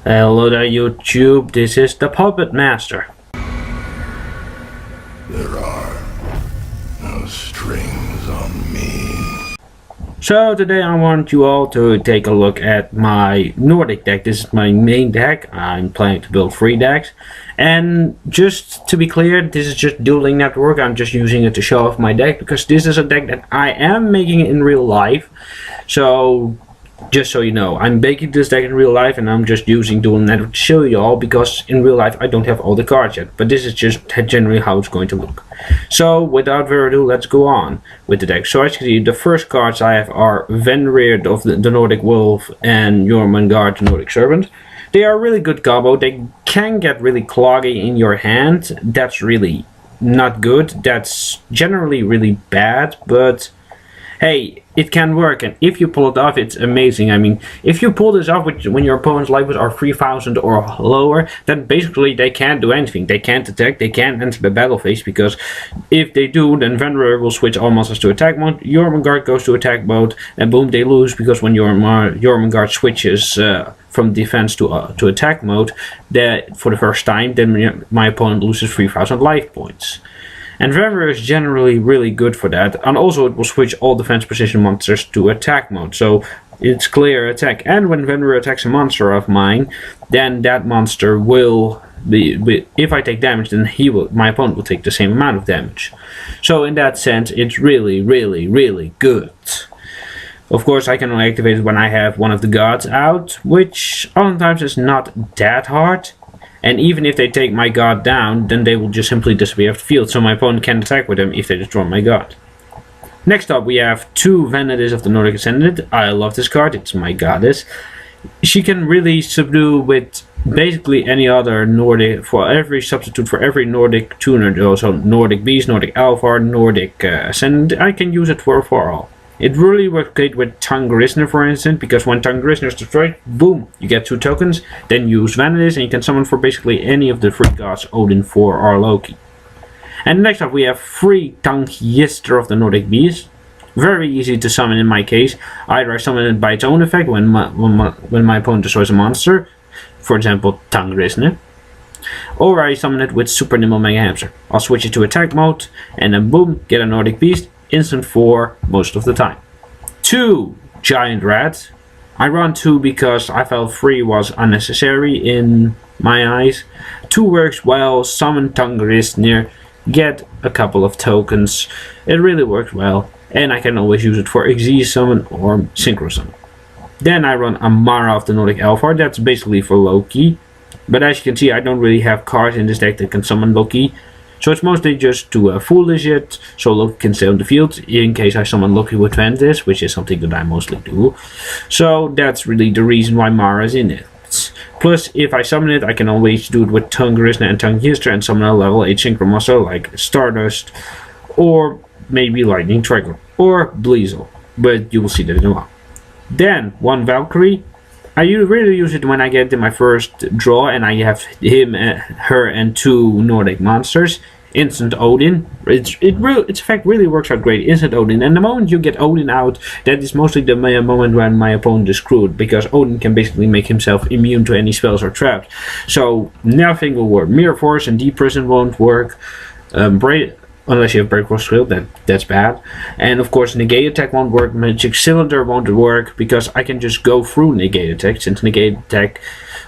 Hello there YouTube, this is the Puppet Master. There are no strings on me. So today I want you all to take a look at my Nordic deck. This is my main deck. I'm planning to build 3 decks. And just to be clear, this is just Dueling Network. I'm just using it to show off my deck because this is a deck that I am making in real life. So just so you know, I'm making this deck in real life and I'm just using Dueling Network to show you all because in real life I don't have all the cards yet. But this is just generally how it's going to look. So without further ado, let's go on with the deck. So as you can see, the first cards I have are Venreard of the Nordic Wolf and Jormungand the Nordic Serpent. They are a really good combo. They can get really cloggy in your hand. That's really not good. That's generally really bad, but hey, it can work, and if you pull it off, it's amazing. I mean, if you pull this off when your opponent's life are 3000 or lower, then basically they can't do anything. They can't attack, they can't enter the battle phase, because if they do, then Venreard will switch all monsters to attack mode, Jormungand goes to attack mode, and boom, they lose, because when Jormungand switches from defense to attack mode for the first time, then my opponent loses 3000 life points. And Venreard is generally really good for that, and also it will switch all defense position monsters to attack mode, so it's clear attack. And when Venreard attacks a monster of mine, then that monster will be, if I take damage, then my opponent will take the same amount of damage. So in that sense, it's really, really, really good. Of course, I can only activate it when I have one of the gods out, which oftentimes is not that hard. And even if they take my god down, then they will just simply disappear off the field, so my opponent can attack with them if they destroy my god. Next up we have 2 Vanadis of the Nordic Ascendant. I love this card, it's my goddess. She can really subdue with basically any other Nordic, for every substitute for every Nordic tuner, so Nordic Beast, Nordic Alvar, Nordic Ascendant, I can use it for all. It really works great with Tungrisner, for instance, because when Tungrisner is destroyed, boom, you get 2 tokens, then use Vanadis, and you can summon for basically any of the 3 gods, Odin, Thor, or Loki. And next up we have 3 Tungistr of the Nordic Beast. Very easy to summon in my case. Either I summon it by its own effect when my opponent destroys a monster, for example Tungrisner, or I summon it with Super Nimble Mega Hamster. I'll switch it to attack mode, and then boom, get a Nordic Beast. Instant 4 most of the time. 2 Giant Rats. I run 2 because I felt 3 was unnecessary in my eyes. 2 works well, summon Tungrisner, get a couple of tokens. It really works well, and I can always use it for Xyz summon or Synchro summon. Then I run Amara of the Nordic Alvar, that's basically for Loki. But as you can see, I don't really have cards in this deck that can summon Loki. So it's mostly just to foolish it, so Loki can stay on the field, in case I summon Loki with Ventis, which is something that I mostly do. So that's really the reason why Mara is in it. Plus, if I summon it, I can always do it with Tungrisner and Tungistr and summon a level 8 Synchro monster like Stardust, or maybe Lightning Trigger, or Bleasel, but you will see that in a while. Then, 1 Valkyrie. I really use it when I get in my first draw and I have him, her, and 2 Nordic monsters. Instant Odin. Its effect really works out great. Instant Odin. And the moment you get Odin out, that is mostly the moment when my opponent is screwed, because Odin can basically make himself immune to any spells or traps. So nothing will work. Mirror Force and Deep Prison won't work. Unless you have Breakforce Shield, that's bad. And of course Negate Attack won't work, Magic Cylinder won't work, because I can just go through Negate Attack, since Negate Attack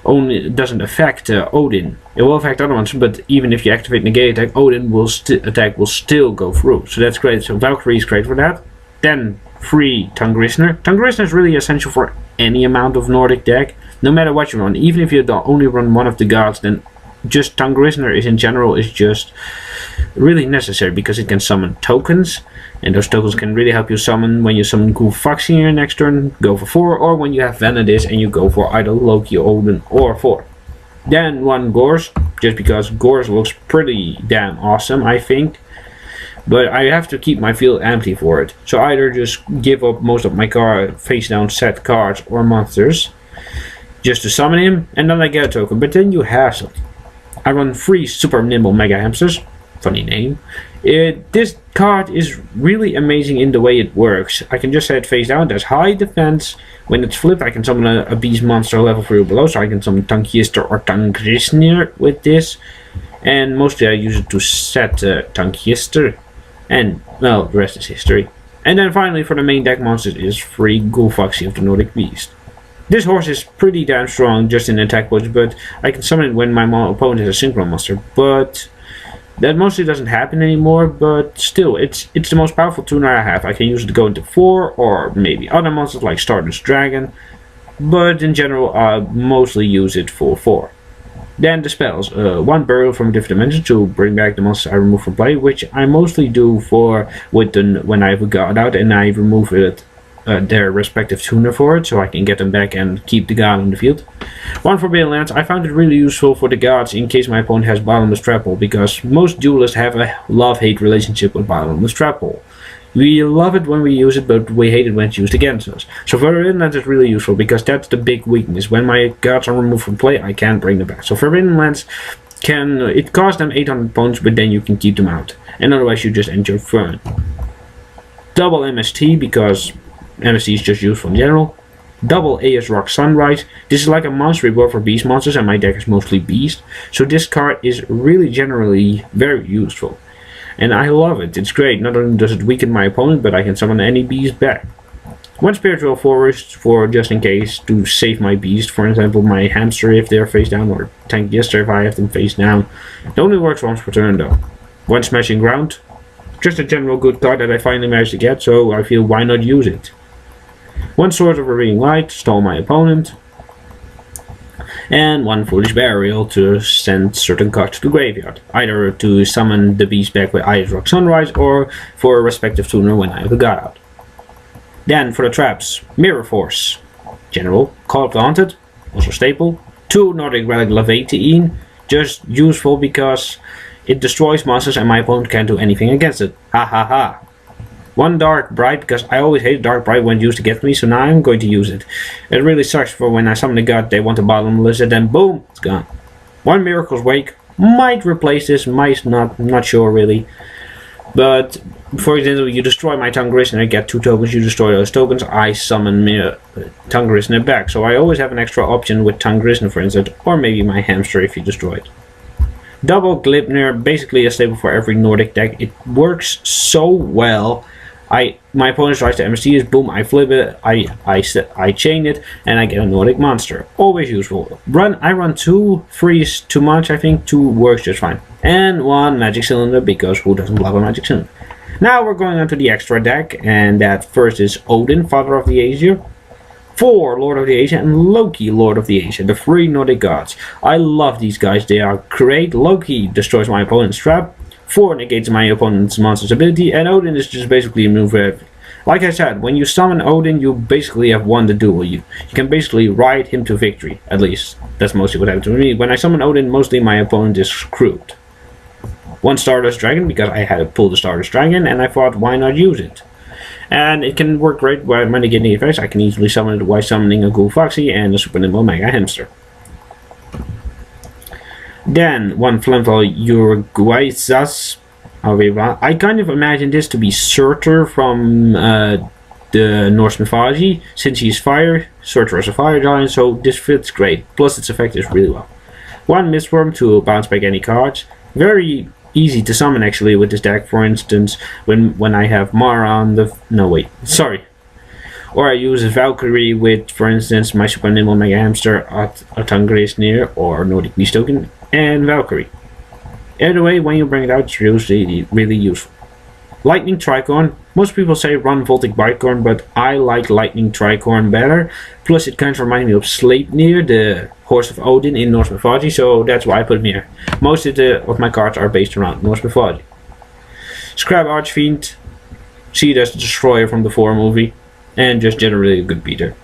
only doesn't affect Odin. It will affect other ones, but even if you activate Negate Attack, Odin will still go through. So that's great, so Valkyrie is great for that. Then 3 Tungrisner. Tungrisner is really essential for any amount of Nordic deck, no matter what you run. Even if you only run one of the gods, then just Tungrisner in general is just really necessary, because it can summon tokens, and those tokens can really help you summon when you summon Cool Foxy in your next turn, go for 4, or when you have Vanadis and you go for either Loki, Odin, or 4. Then 1 Gorz, just because Gorz looks pretty damn awesome, I think. But I have to keep my field empty for it, so either just give up most of my face down set cards or monsters just to summon him, and then I get a token, but then you have something. I run 3 Super Nimble Mega Hamsters, funny name. This card is really amazing in the way it works. I can just set it face down, there's high defense. When it's flipped, I can summon a beast monster level 3 or below, so I can summon Tankister or Tangrisnir with this. And mostly I use it to set Tankister. And, well, the rest is history. And then finally for the main deck monsters is free Gulfaxi of the Nordic Beast. This horse is pretty damn strong just in attack push, but I can summon it when my opponent has a synchro monster. But that mostly doesn't happen anymore, but still, it's the most powerful tuner I have. I can use it to go into 4, or maybe other monsters like Stardust Dragon, but in general I mostly use it for 4. Then the spells. 1 burial from a different dimension to bring back the monsters I remove from play, which I mostly do when I have a god out and I remove it, their respective tuner for it, so I can get them back and keep the god on the field. 1 Forbidden Lands. I found it really useful for the gods in case my opponent has Bottomless Trap Hole, because most duelists have a love-hate relationship with Bottomless Trap Hole. We love it when we use it, but we hate it when it's used against us. So Forbidden Lands is really useful, because that's the big weakness. When my gods are removed from play, I can't bring them back. So Forbidden Lands it costs them 800 points, but then you can keep them out. And otherwise you just end your turn. Double MST, because MST is just useful in general. Double AS Rock Sunrise. This is like a monster reward for beast monsters, and my deck is mostly beast. So this card is really generally very useful. And I love it. It's great. Not only does it weaken my opponent, but I can summon any beast back. 1 Spiritual Forest for just in case to save my beast. For example, my hamster if they're face down, or Tank Gister if I have them face down. It only works once per turn though. 1 Smashing Ground. Just a general good card that I finally managed to get, so I feel why not use it. 1 Sword of Revealing Light, stall my opponent. And 1 Foolish Burial to send certain cards to the graveyard. Either to summon the beast back with Ice Rock Sunrise, or for a respective tuner when I have a god out. Then for the traps, Mirror Force. General, Call of the Haunted, also staple. 2 Nordic Relic Leviathan, just useful because it destroys monsters and my opponent can't do anything against it. Ha ha ha. 1 Dark Bright, because I always hated Dark Bright when used against me, so now I'm going to use it. It really sucks for when I summon a god, they want to bottomless it, then boom, it's gone. 1 Miracle's Wake, might replace this, might not, I'm not sure really. But, for example, you destroy my Tungris and I get 2 tokens, you destroy those tokens, I summon Tungrisner back. So I always have an extra option with Tungrisner, for instance, or maybe my hamster if you destroy it. Double Glipnir, basically a staple for every Nordic deck. It works so well. My opponent tries to MST this, boom, I flip it, I chain it, and I get a Nordic monster. Always useful. I run 2 freeze too much, I think 2 works just fine. And 1 Magic Cylinder, because who doesn't love a Magic Cylinder? Now we're going on to the extra deck, and that first is Odin, Father of the Asia. 4 Lord of the Asia, and Loki, Lord of the Asia, the 3 Nordic gods. I love these guys, they are great. Loki destroys my opponent's trap. 4 negates my opponent's monster's ability, and Odin is just basically a move for everything. Like I said, when you summon Odin, you basically have won the duel. You can basically ride him to victory. At least, that's mostly what happened to me. When I summon Odin, mostly my opponent is screwed. 1 Stardust Dragon, because I had to pull the Stardust Dragon, and I thought, why not use it? And it can work great when I get the effects. I can easily summon it while summoning a Gulfaxi and a Super Nimble Mega Hamster. Then 1 Flamval Uruguayzas. I kind of imagine this to be Surtur from the Norse mythology, since he's fire. Surtur is a fire giant, so this fits great. Plus its effect is really well. 1 Mistworm to bounce back any cards. Very easy to summon actually with this deck. For instance, when I have Mara on the... No wait, sorry. Or I use a Valkyrie with, for instance, my Super Nimble Mega Hamster, a Tungrisnir, or Nordic Beast Token, and Valkyrie. Either way, when you bring it out, it's really useful. Lightning Tricorn. Most people say run Voltic Bicorn, but I like Lightning Tricorn better. Plus, it kind of reminds me of Sleipnir, the horse of Odin in Norse mythology, so that's why I put him here. Most of my cards are based around Norse mythology. Scrap Archfiend. See it as the Destroyer from the 4 movie. And just generally a good beater.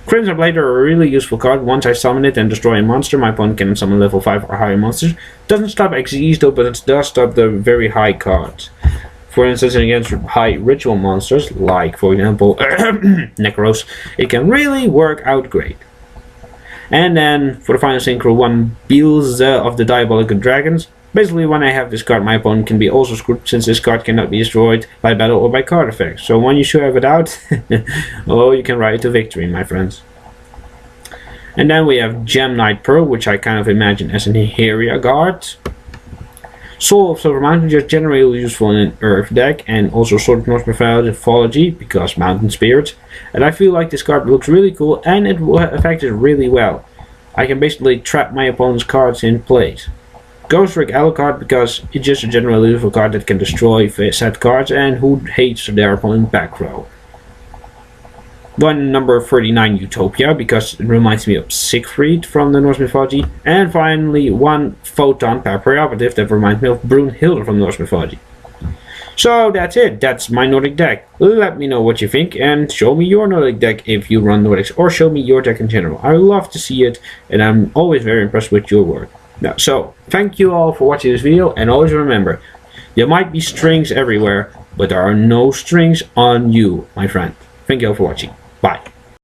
Crimson Blade are a really useful card. Once I summon it and destroy a monster, my opponent can summon level 5 or higher monsters. Doesn't stop XYZs though, but it does stop the very high cards. For instance, against high ritual monsters, like for example Necros, it can really work out great. And then for the final synchro, 1 Beelze of the Diabolical Dragons. Basically, when I have this card, my opponent can be also screwed, since this card cannot be destroyed by battle or by card effects. So when you should have it out, oh, you can ride to victory, my friends. And then we have Gem Knight Pearl, which I kind of imagine as an Heria guard. Soul of Silver Mountain, just generally useful in an Earth deck, and also Sword of Norse Mythology, because Mountain Spirits. And I feel like this card looks really cool, and it affects it really well. I can basically trap my opponent's cards in place. Ghost Rig Alucard, because it's just a generally useful card that can destroy set cards, and who hates their opponent's back row. One number 39 Utopia, because it reminds me of Siegfried from the Norse mythology. And finally one Photon Preoperative that reminds me of Brunhilde from Norse mythology. So that's it, that's my Nordic deck. Let me know what you think and show me your Nordic deck if you run Nordics, or show me your deck in general. I love to see it, and I'm always very impressed with your work. Now, so thank you all for watching this video, and always remember, there might be strings everywhere, but there are no strings on you, my friend. Thank you all for watching. Bye.